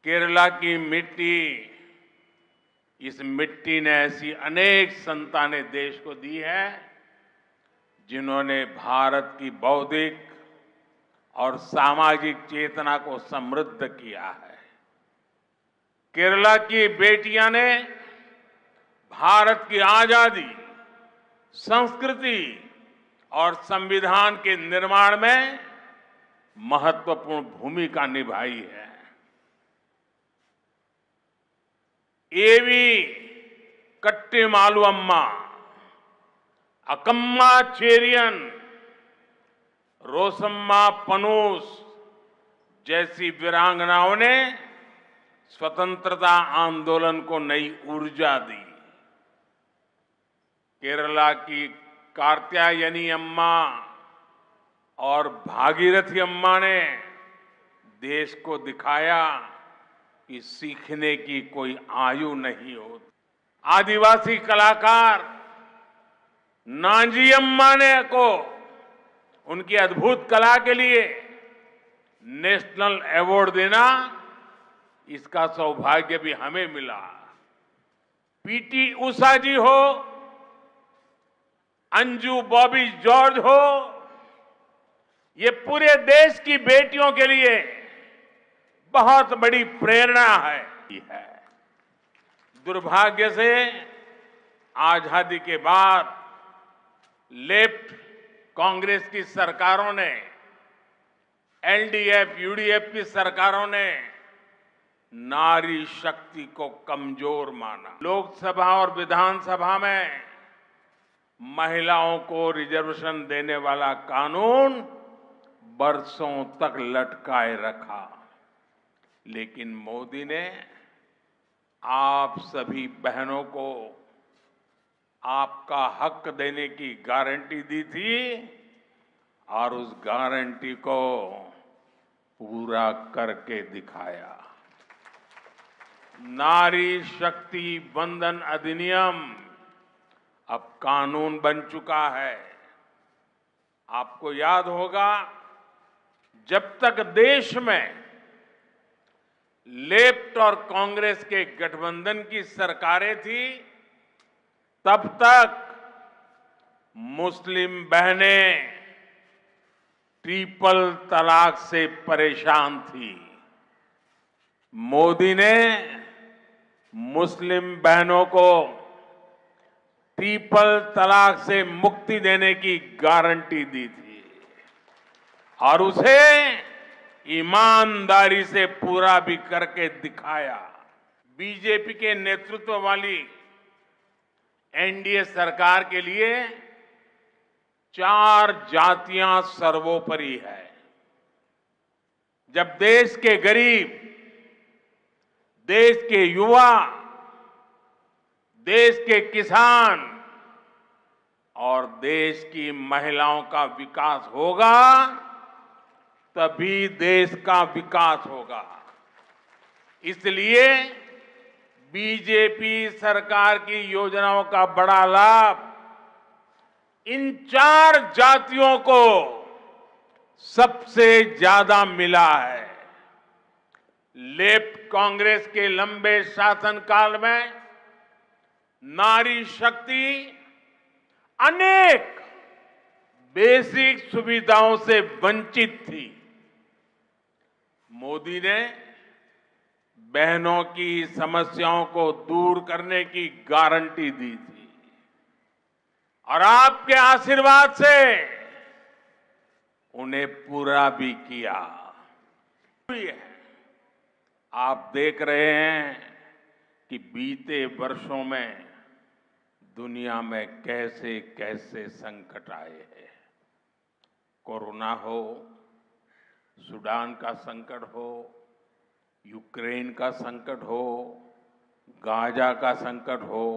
केरला की मिट्टी, इस मिट्टी ने ऐसी अनेक संतानें देश को दी है जिन्होंने भारत की बौद्धिक और सामाजिक चेतना को समृद्ध किया है। केरला की बेटियां ने भारत की आजादी, संस्कृति और संविधान के निर्माण में महत्वपूर्ण भूमिका निभाई है। एवी कट्टीमालु अम्मा, अकम्मा चेरियन, रोसम्मा पनूस जैसी वीरांगनाओं ने स्वतंत्रता आंदोलन को नई ऊर्जा दी। केरला की कात्यायनी अम्मा और भागीरथी अम्मा ने देश को दिखाया कि सीखने की कोई आयु नहीं होती। आदिवासी कलाकार नांजी अम्मा ने को उनकी अद्भुत कला के लिए नेशनल अवार्ड देना, इसका सौभाग्य भी हमें मिला। पीटी उषा जी हो, अंजू बॉबी जॉर्ज हो, ये पूरे देश की बेटियों के लिए बहुत बड़ी प्रेरणा है। दुर्भाग्य से आजादी के बाद लेफ्ट कांग्रेस की सरकारों ने, एलडीएफ, यूडीएफ की सरकारों ने नारी शक्ति को कमजोर माना। लोकसभा और विधानसभा में महिलाओं को रिजर्वेशन देने वाला कानून बरसों तक लटकाए रखा, लेकिन मोदी ने आप सभी बहनों को आपका हक देने की गारंटी दी थी और उस गारंटी को पूरा करके दिखाया। नारी शक्ति वंदन अधिनियम अब कानून बन चुका है। आपको याद होगा, जब तक देश में लेफ्ट और कांग्रेस के गठबंधन की सरकारें थी, तब तक मुस्लिम बहनें ट्रिपल तलाक से परेशान थी। मोदी ने मुस्लिम बहनों को ट्रिपल तलाक से मुक्ति देने की गारंटी दी थी और उसे ईमानदारी से पूरा भी करके दिखाया। बीजेपी के नेतृत्व वाली एनडीए सरकार के लिए 4 जातियां सर्वोपरि है। जब देश के गरीब, देश के युवा, देश के किसान और देश की महिलाओं का विकास होगा, तभी देश का विकास होगा। इसलिए बीजेपी सरकार की योजनाओं का बड़ा लाभ इन 4 जातियों को सबसे ज्यादा मिला है। लेफ्ट कांग्रेस के लंबे शासनकाल में नारी शक्ति अनेक बेसिक सुविधाओं से वंचित थी। मोदी ने बहनों की समस्याओं को दूर करने की गारंटी दी थी और आपके आशीर्वाद से उन्हें पूरा भी किया। आप देख रहे हैं कि बीते वर्षों में दुनिया में कैसे कैसे संकट आए हैं। कोरोना हो, सूडान का संकट हो, यूक्रेन का संकट हो, गाजा का संकट हो,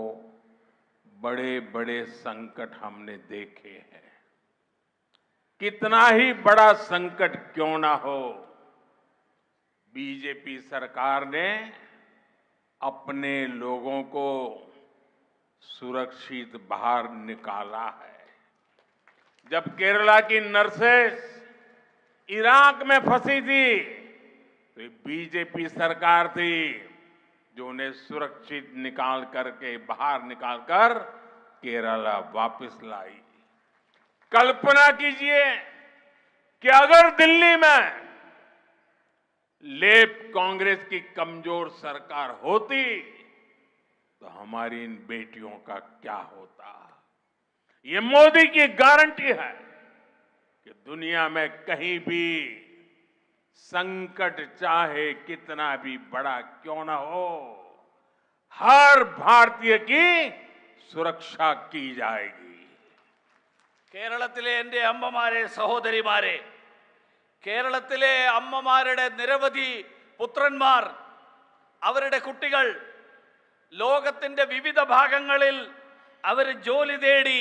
बड़े बड़े संकट हमने देखे हैं। कितना ही बड़ा संकट क्यों ना हो, बीजेपी सरकार ने अपने लोगों को सुरक्षित बाहर निकाला है। जब केरला की नर्सेस इराक में फंसी थी, तो ये बीजेपी सरकार थी जो उन्हें सुरक्षित निकाल करके बाहर निकालकर केरला वापस लाई। कल्पना कीजिए कि अगर दिल्ली में लेफ्ट कांग्रेस की कमजोर सरकार होती तो हमारी इन बेटियों का क्या होता। ये मोदी की गारंटी है कि दुनिया में कहीं भी संकट चाहे कितना भी बड़ा क्यों न हो, हर भारतीय की सुरक्षा की जाएगी। കേരളത്തിലെ എൻ്റെ അമ്മമാരെ സഹോദരിമാരെ, കേരളത്തിലെ അമ്മമാരുടെ നിരവധി പുത്രന്മാർ, അവരുടെ കുട്ടികൾ ലോകത്തിൻ്റെ വിവിധ ഭാഗങ്ങളിൽ അവർ ജോലി തേടി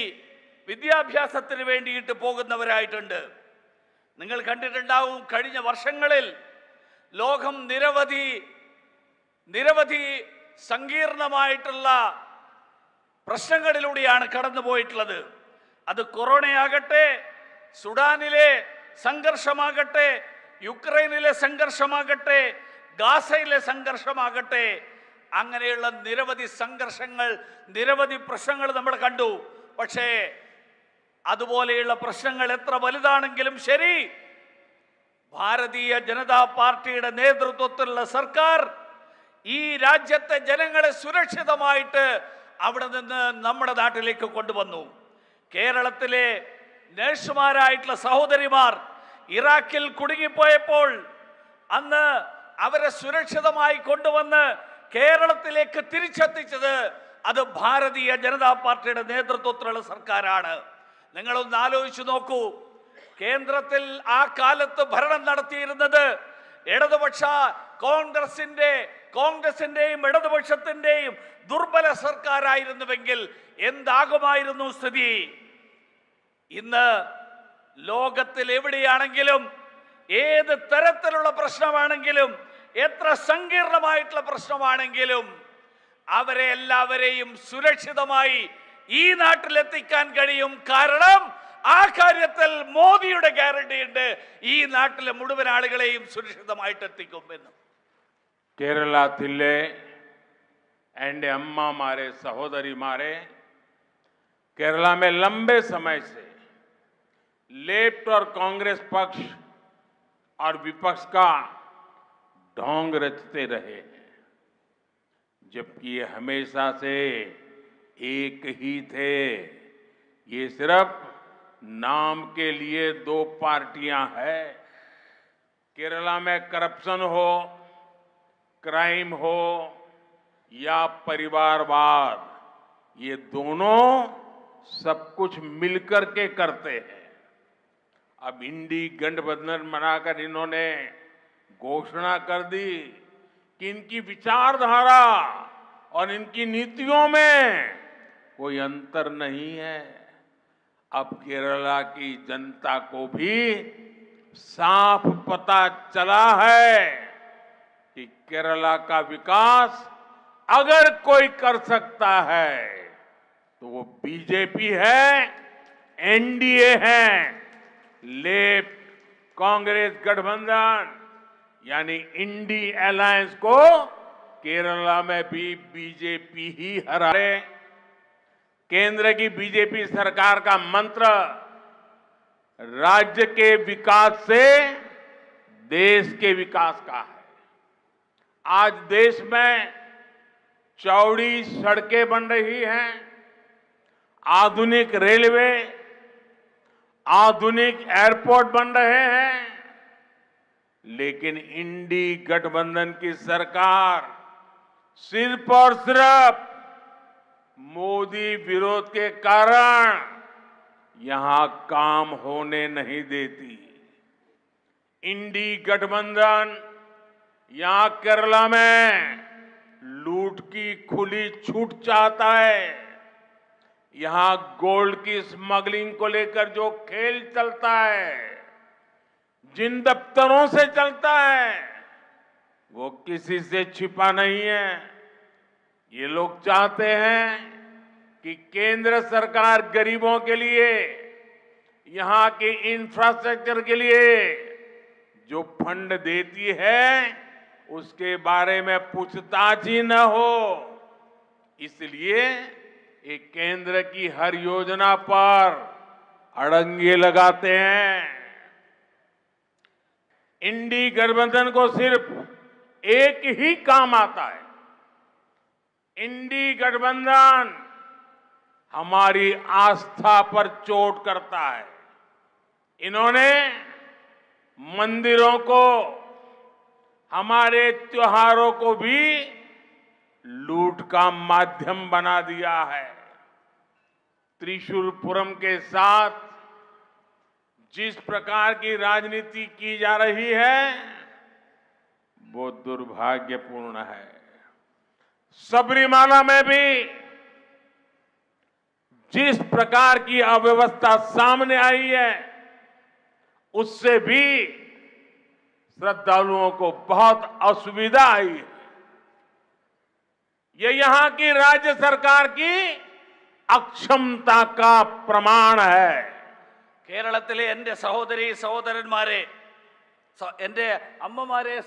വിദ്യാഭ്യാസത്തിന് വേണ്ടിയിട്ട് പോകുന്നവരായിട്ടുണ്ട്. നിങ്ങൾ കണ്ടിട്ടുണ്ടാവും, കഴിഞ്ഞ വർഷങ്ങളിൽ ലോകം നിരവധി സങ്കീർണമായിട്ടുള്ള പ്രശ്നങ്ങളിലൂടെയാണ് കടന്നുപോയിട്ടുള്ളത്. അത് കൊറോണയാകട്ടെ, സുഡാനിലെ സംഘർഷമാകട്ടെ, യുക്രൈനിലെ സംഘർഷമാകട്ടെ, ഗാസയിലെ സംഘർഷമാകട്ടെ, അങ്ങനെയുള്ള നിരവധി സംഘർഷങ്ങൾ, നിരവധി പ്രശ്നങ്ങൾ നമ്മൾ കണ്ടു. പക്ഷേ അതുപോലെയുള്ള പ്രശ്നങ്ങൾ എത്ര വലുതാണെങ്കിലും ശരി, ഭാരതീയ ജനതാ പാർട്ടിയുടെ നേതൃത്വത്തിലുള്ള സർക്കാർ ഈ രാജ്യത്തെ ജനങ്ങളെ സുരക്ഷിതമായിട്ട് അവിടെ നിന്ന് നമ്മുടെ നാട്ടിലേക്ക് കൊണ്ടുവന്നു. കേരളത്തിലെ നഴ്സുമാരായിട്ടുള്ള സഹോദരിമാർ ഇറാഖിൽ കുടുങ്ങിപ്പോയപ്പോൾ അന്ന് അവരെ സുരക്ഷിതമായി കൊണ്ടുവന്ന് കേരളത്തിലേക്ക് തിരിച്ചെത്തിച്ചത് അത് ഭാരതീയ ജനതാ പാർട്ടിയുടെ നേതൃത്വത്തിലുള്ള സർക്കാരാണ്. നിങ്ങളൊന്ന് ആലോചിച്ചു നോക്കൂ, കേന്ദ്രത്തിൽ ആ കാലത്ത് ഭരണം നടത്തിയിരുന്നത് ഇടതുപക്ഷ കോൺഗ്രസിന്റെയും ഇടതുപക്ഷത്തിന്റെയും ദുർബല സർക്കാരായിരുന്നുവെങ്കിൽ എന്താകുമായിരുന്നു സ്ഥിതി? ഇന്ന് ലോകത്തിൽ എവിടെയാണെങ്കിലും, ഏത് തരത്തിലുള്ള പ്രശ്നമാണെങ്കിലും, എത്ര സങ്കീർണമായിട്ടുള്ള പ്രശ്നമാണെങ്കിലും അവരെ എല്ലാവരെയും സുരക്ഷിതമായി ഈ നാട്ടിലെത്തിക്കാൻ കഴിയും. കാരണം ആ കാര്യത്തിൽ മോദിയുടെ ഗ്യാരണ്ടി ഉണ്ട്, ഈ നാട്ടിലെ മുഴുവൻ ആളുകളെയും സുരക്ഷിതമായിട്ട് എത്തിക്കുമെന്ന്. കേരളത്തിലെ എൻ്റെ അമ്മമാരെ സഹോദരിമാരെ, केरला में लंबे समय से लेफ्ट और कांग्रेस पक्ष और विपक्ष का ढोंग रचते रहे हैं, जबकि ये हमेशा से एक ही थे। ये सिर्फ नाम के लिए दो पार्टियां हैं। केरला में करप्शन हो, क्राइम हो या परिवारवाद, ये दोनों सब कुछ मिलकर के करते हैं। अब इंडी गठबंधन बनाकर इन्होंने घोषणा कर दी कि इनकी विचारधारा और इनकी नीतियों में कोई अंतर नहीं है। अब केरला की जनता को भी साफ पता चला है कि केरला का विकास अगर कोई कर सकता है तो वो बीजेपी है, एनडीए है। लेफ्ट कांग्रेस गठबंधन यानी इंडी अलायंस को केरला में भी बीजेपी ही हराए। केंद्र की बीजेपी सरकार का मंत्र राज्य के विकास से देश के विकास का है। आज देश में चौड़ी सड़कें बन रही हैं, आधुनिक रेलवे, आधुनिक एयरपोर्ट बन रहे हैं, लेकिन इंडी गठबंधन की सरकार सिर्फ और सिर्फ मोदी विरोध के कारण यहां काम होने नहीं देती। इंडी गठबंधन यहां केरला में लूट की खुली छूट चाहता है। यहां गोल्ड की स्मगलिंग को लेकर जो खेल चलता है, जिन दफ्तरों से चलता है, वो किसी से छिपा नहीं है। ये लोग चाहते हैं कि केंद्र सरकार गरीबों के लिए, यहां के इंफ्रास्ट्रक्चर के लिए जो फंड देती है उसके बारे में पूछताछ ही न हो। इसलिए ये केंद्र की हर योजना पर अड़ंगे लगाते हैं। इंडी गठबंधन को सिर्फ एक ही काम आता है। इंडी गठबंधन हमारी आस्था पर चोट करता है। इन्होंने मंदिरों को, हमारे त्योहारों को भी लूट का माध्यम बना दिया है। त्रिशूलपुरम के साथ जिस प्रकार की राजनीति की जा रही है वो दुर्भाग्यपूर्ण है। सबरीमाला में भी जिस प्रकार की अव्यवस्था सामने आई है उससे भी श्रद्धालुओं को बहुत असुविधा आई है। ये यहां की राज्य सरकार की अक्षमता का प्रमाण है। കേരളത്തിലെ എൻ്റെ സഹോദരി സഹോദരന്മാരെ, എൻ്റെ അമ്മമാരെ,